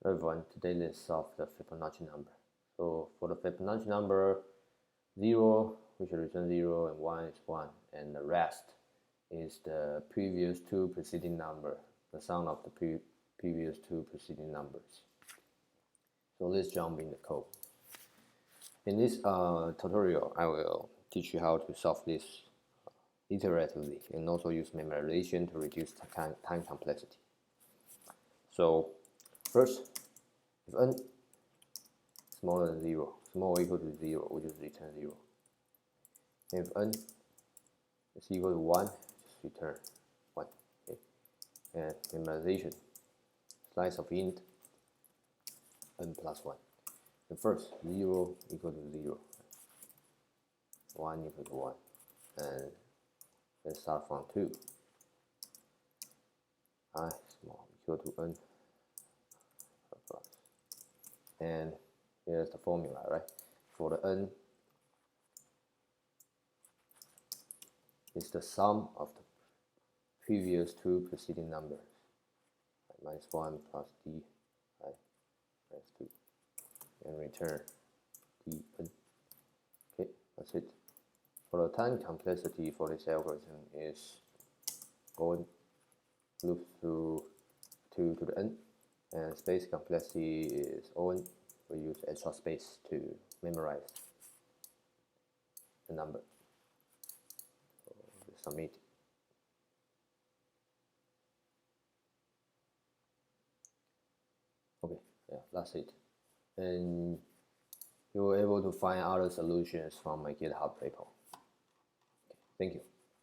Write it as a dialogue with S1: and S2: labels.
S1: Hello everyone, today let's solve the Fibonacci number. So for the Fibonacci number, 0 we should return 0 and 1 is 1, and the rest is the previous two preceding number, the sum of the previous two preceding numbers. So let's jump in the code. In this tutorial, I will teach you how to solve this iteratively and also use memorization to reduce time complexity. So first, if n smaller than 0, small or equal to 0, we just return 0. And if n is equal to 1, just return 1. Okay. And memorization, slice of int n plus 1. And first, 0 equal to 0, 1 equal to 1. And let's start from 2. I small equal to n. And here's the formula, right? For the n, it's the sum of the previous two preceding numbers. Minus 1 plus d minus 2. And return dn. Okay, that's it. For the time complexity for this algorithm is going loop through 2 to the n. And space complexity is on. We use extra space to memorize the number. So we submit. Okay, yeah, that's it. And you were able to find other solutions from my GitHub repo. Okay, thank you.